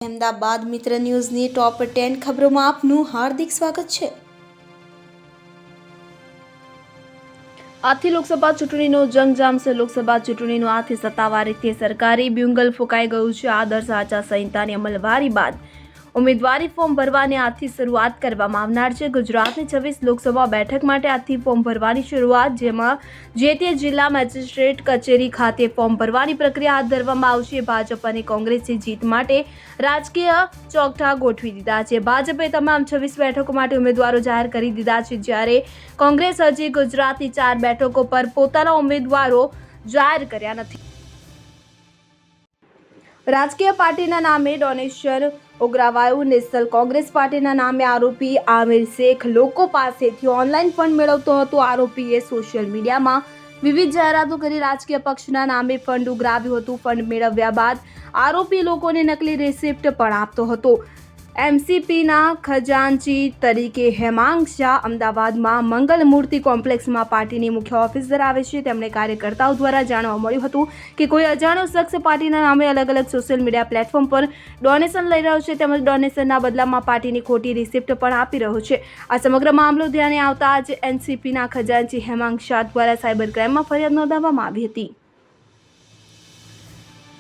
અમદાવાદ મિત્ર ન્યૂઝની ટોપ 10 ખબરોમાં આપનું હાર્દિક સ્વાગત છે। આથી લોકસભા ચૂંટણીનો જંગ જામશે। લોકસભા ચૂંટણીનું આથી સત્તાવાર રીતે સરકારી બ્યુગલ ફૂંકાઈ ગયું છે। આદર્શ આચાર સંહિતાની અમલવારી બાદ ઉમેદવારી ફોર્મ ભરવાની આજથી શરૂઆત કરવામાં આવનાર છે। ગુજરાતની 26 લોકસભા બેઠક માટે આજથી ફોર્મ ભરવાની શરૂઆત, જેમાં જે તે જિલ્લા મેજિસ્ટ્રેટ કચેરી ખાતે ફોર્મ ભરવાની પ્રક્રિયા હાથ ધરવામાં આવશે। ભાજપ અને કોંગ્રેસે જીત માટે રાજકીય ચોકઠા ગોઠવી દીધા છે। ભાજપે તમામ 26 બેઠકો માટે ઉમેદવારો જાહેર કરી દીધા છે, જ્યારે કોંગ્રેસ હજી ગુજરાતની 4 બેઠકો પર પોતાના ઉમેદવારો જાહેર કર્યા નથી। રાજકીય પાર્ટીના નામે ડોનેશન ઉઘરાવાયું। નેશનલ કોંગ્રેસ પાર્ટીના નામે આરોપી આમિર શેખ લોકો પાસેથી ઓનલાઈન ફંડ મેળવતો હતો। આરોપીએ સોશિયલ મીડિયામાં વિવિધ જાહેરાતો કરી રાજકીય પક્ષના નામે ફંડ ઉઘરાવ્યું હતું। ફંડ મેળવ્યા બાદ આરોપી લોકોને નકલી રિસિપ્ટ પણ આપતો હતો। એમસીપીના ખજાનચી તરીકે હેમાંગ શાહ અમદાવાદમાં મંગલ મૂર્તિ કોમ્પ્લેક્સમાં પાર્ટીની મુખ્ય ઓફિસ ધરાવે છે। તેમણે કાર્યકર્તાઓ દ્વારા જાણવા મળ્યું હતું કે કોઈ અજાણ્યો શખ્સ પાર્ટીના નામે અલગ અલગ સોશિયલ મીડિયા પ્લેટફોર્મ પર ડોનેશન લઈ રહ્યો છે, તેમજ ડોનેશનના બદલામાં પાર્ટીની ખોટી રિસિપ્ટ પણ આપી રહ્યો છે। આ સમગ્ર મામલો ધ્યાને આવતા જ એનસીપીના ખજાનચી હેમાંગ શાહ દ્વારા સાયબર ક્રાઇમમાં ફરિયાદ નોંધાવવામાં આવી હતી।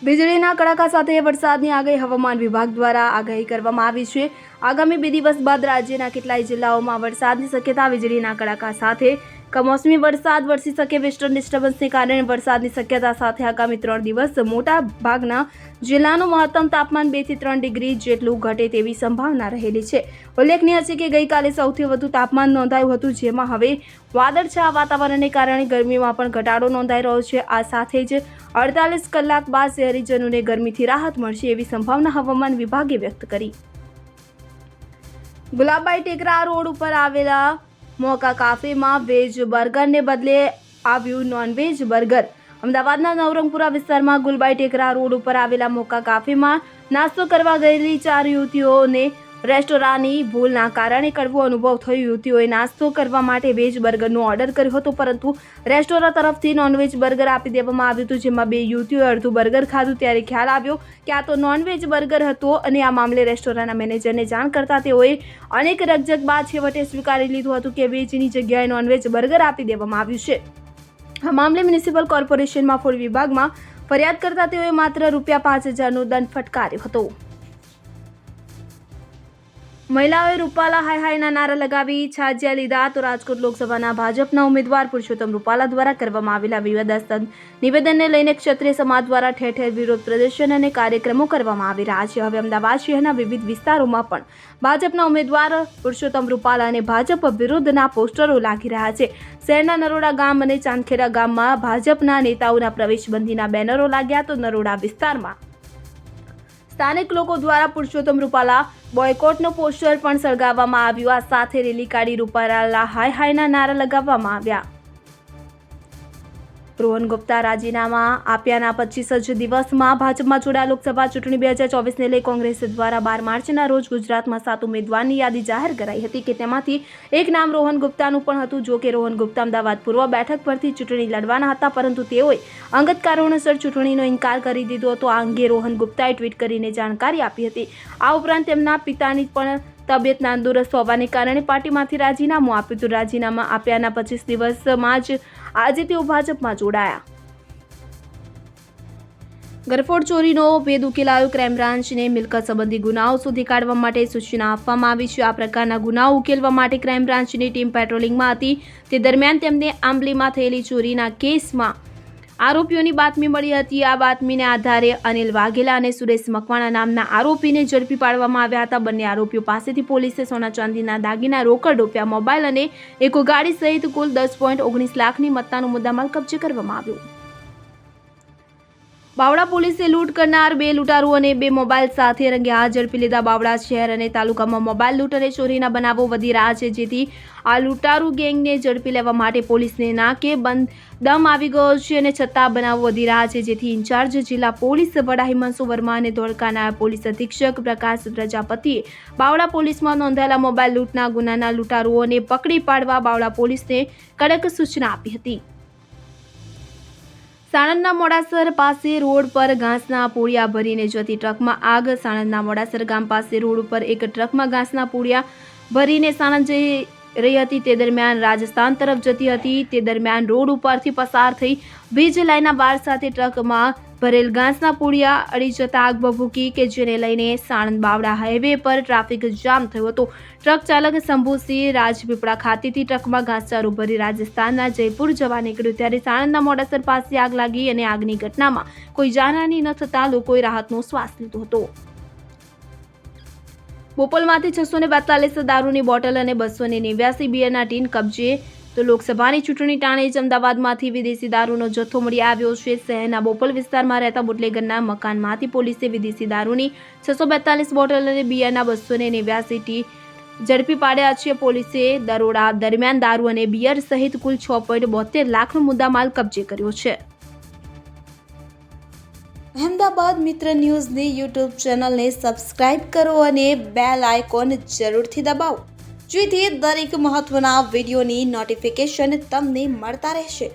વીજળીના કડાકા સાથે વરસાદની આગાહી હવામાન વિભાગ દ્વારા આગાહી કરવામાં આવી છે। આગામી 2 દિવસ બાદ રાજ્યના કેટલાય જિલ્લાઓમાં વરસાદની શક્યતા। વીજળીના કડાકા સાથે કમોસમી વરસાદ વરસી શકે। વેસ્ટર્ન ડિસ્ટર્બન્સને કારણે વરસાદની શક્યતા સાથે આગામી 3 દિવસ મોટા ભાગના જિલ્લાનું મહત્તમ તાપમાન 2 થી 3 ડિગ્રી જેટલું ઘટે તેવી સંભાવના રહેલી છે। ઉલ્લેખનીય છે કે ગઈકાલે સૌથી વધુ તાપમાન નોંધાયું હતું, જેમાં હવે વાદળછાયા વાતાવરણને કારણે ગરમીમાં પણ ઘટાડો નોંધાઈ રહ્યો છે। આ સાથે જ 48 કલાક બાદ શહેરીજનોને ગરમીથી રાહત મળશે એવી સંભાવના હવામાન વિભાગે વ્યક્ત કરી। ગુલાબબાઈ ટેકરા રોડ ઉપર આવેલા મોકા કાફેમાં વેજ બર્ગરને બદલે આવ્યું નોનવેજ બર્ગર। અમદાવાદના નવરંગપુરા વિસ્તારમાં ગુલબાઈ ટેકરા રોડ ઉપર આવેલા મોકા કાફેમાં નાસ્તો કરવા ગયેલી 4 યુવતીઓને રેસ્ટોરાંની ભૂલના કારણે કડવો અનુભવ થયો। યુવતીઓએ નાસ્તો કરવા માટે વેજ બર્ગરનો ઓર્ડર કર્યો હતો, પરંતુ રેસ્ટોરાં તરફથી નોનવેજ બર્ગર આપી દેવામાં આવ્યું હતું, જેમાં 2 યુવતીઓએ અડધું બર્ગર ખાધું ત્યારે ખ્યાલ આવ્યો કે આ તો નોનવેજ બર્ગર હતો, અને આ મામલે રેસ્ટોરાંના મેનેજરને જાણ કરતા તેઓએ અનેક રકઝક બાદ છેવટે સ્વીકારી લીધું હતું કે વેજની જગ્યાએ નોનવેજ બર્ગર આપી દેવામાં આવ્યું છે। આ મામલે મ્યુનિસિપલ કોર્પોરેશનમાં ફૂડ વિભાગમાં ફરિયાદ કરતા તેઓએ માત્ર ₹5000નો દંડ ફટકાર્યો હતો। મહિલાઓએ રૂપાલા હાય હાયના નારા લગાવી છાજ્યા લીધા તો રાજકોટ લોકસભાના ભાજપના ઉમેદવાર પુરુષોત્તમ રૂપાલા દ્વારા કરવામાં આવેલા વિવાદાસ્પદ નિવેદનને લઈને ક્ષત્રિય સમાજ દ્વારા ઠેર ઠેર વિરોધ પ્રદર્શન અને કાર્યક્રમો કરવામાં આવી રહ્યા છે। હવે અમદાવાદ શહેરના વિવિધ વિસ્તારોમાં પણ ભાજપના ઉમેદવાર પુરુષોત્તમ રૂપાલા અને ભાજપ વિરુદ્ધના પોસ્ટરો લાગી રહ્યા છે। શહેરના નરોડા ગામ અને ચાંદખેડા ગામમાં ભાજપના નેતાઓના પ્રવેશબંધીના બેનરો લાગ્યા તો નરોડા વિસ્તારમાં સ્થાનિક લોકો દ્વારા પુરુષોત્તમ રૂપાલા બોયકોટનો પોસ્ટર પણ સળગાવવામાં આવ્યું। આ સાથે રેલી કાઢી રૂપાલા હાય હાયના નારા લગાવવામાં આવ્યા। રોહન ગુપ્તા રાજીનામા આપ્યાના 25 જ દિવસમાં ભાજપમાં જોડાયા। લોકસભા ચૂંટણી 2024ને લઈ કોંગ્રેસ દ્વારા 12 માર્ચના રોજ ગુજરાતમાં 7 ઉમેદવારની યાદી જાહેર કરાઈ હતી કે તેમાંથી એક નામ રોહન ગુપ્તાનું પણ હતું। જો કે રોહન ગુપ્તા અમદાવાદ પૂર્વ બેઠક પરથી ચૂંટણી લડવાના હતા, પરંતુ તેઓએ અંગત કારણોસર ચૂંટણીનો ઇનકાર કરી દીધો હતો। આ અંગે રોહન ગુપ્તાએ ટ્વીટ કરીને જાણકારી આપી હતી। આ ઉપરાંત તેમના પિતાની પણ તબિયત નાદુરસ્ત હોવાને કારણે પાર્ટીમાંથી રાજીનામું આપ્યું હતું। રાજીનામા આપ્યાના 25 દિવસમાં જ આજે તેઓ ભાજપમાં જોડાયા। ગરફોડ ચોરીનો ભેદ ઉકેલાયો। ક્રાઇમ બ્રાન્ચને મિલકત સંબંધી ગુનાઓ શોધી કાઢવા માટે સૂચના આપવામાં આવી છે। આ પ્રકારના ગુનાઓ ઉકેલવા માટે ક્રાઇમ બ્રાન્ચની ટીમ પેટ્રોલિંગમાં હતી। તે દરમિયાન તેમને આંબલીમાં થયેલી ચોરીના કેસમાં આરોપીઓની બાતમી મળી હતી। આ બાતમીને આધારે અનિલ વાઘેલા અને સુરેશ મકવાણા નામના આરોપીને ઝડપી પાડવામાં આવ્યા હતા। બંને આરોપીઓ પાસેથી પોલીસે સોના ચાંદીના દાગીના, રોકડ રૂપિયા, મોબાઈલ અને એક ગાડી સહિત કુલ 10.19 લાખની મત્તાનો મુદ્દામાલ કબજે કરવામાં આવ્યો। બાવળા પોલીસે લૂંટ કરનાર 2 લૂંટારુઓને 2 મોબાઈલ સાથે રંગે હાથ ઝડપી લીધા। બાવળા શહેર અને તાલુકામાં મોબાઈલ લૂંટ અને ચોરીના બનાવો વધી રહ્યા છે, જેથી આ લૂંટારૂ ગેંગને ઝડપી લેવા માટે પોલીસને નાકે દમ આવી ગયો છે, અને છતાં બનાવો વધી રહ્યા છે, જેથી ઇન્ચાર્જ જિલ્લા પોલીસ વડા હિમાંશુ વર્મા અને ધોળકા નાયબ પોલીસ અધિક્ષક પ્રકાશ પ્રજાપતિએ બાવળા પોલીસમાં નોંધાયેલા મોબાઈલ લૂંટના ગુનાના લૂંટારુઓને પકડી પાડવા બાવળા પોલીસને કડક સૂચના આપી હતી। સાણંદના મોડાસર પાસે રોડ પર ઘાસના પૂળિયા ભરીને જતી ટ્રકમાં આગ. સાણંદના મોડાસર ગામ પાસે રોડ ઉપર એક ટ્રકમાં ઘાસના પૂળિયા ભરીને સાણંદ જઈ રહી હતી. તે દરમિયાન રાજસ્થાન તરફ જતી હતી. તે દરમિયાન રોડ ઉપરથી પસાર થઈ વીજ લાઇનના બાર સાથે ટ્રકમાં ભરેલ ઘાસના પૂળિયા અડી જતા આગ ભભૂકી કે જેને લઈને સાણંદ બાવડા હાઈવે પર ટ્રાફિક જામ થયો હતો. ટ્રક ચાલક શંભુસિંહ રાજપીપળા ખાતેથી ટ્રકમાં ઘાસચારો ભરી રાજસ્થાનના જયપુર જવા નીકળ્યો ત્યારે સાણંદના મોડાસર પાસે આગ લાગી અને આગની ઘટનામાં કોઈ જાનહાની ન થતાં લોકોએ રાહતનો શ્વાસ લીધો હતો. બોપલમાંથી 642 દારૂની બોટલ અને 289 બિયરના ટીન કબજે. તો લોકસભાની ચૂંટણી ટાણે જ અમદાવાદમાંથી વિદેશી દારૂનો જથ્થો મળી આવ્યો છે. શહેરના બોપલ વિસ્તારમાં રહેતા બુટલેગરના મકાનમાંથી પોલીસે વિદેશી દારૂની 642 બોટલ અને બિયરના 289 ટી ઝડપી પાડ્યા છે. પોલીસે દરોડા દરમિયાન દારૂ અને બિયર સહિત કુલ 6.72 લાખનો મુદ્દામાલ કબજે કર્યો છે. અહેમદાબાદ મિત્ર ન્યૂઝની યુટ્યુબ ચેનલને સબસ્ક્રાઇબ કરો અને બેલ આઇકોન જરૂરથી દબાવો જેથી દરેક મહત્વના વિડીયોની નોટિફિકેશન તમને મળતા રહેશે.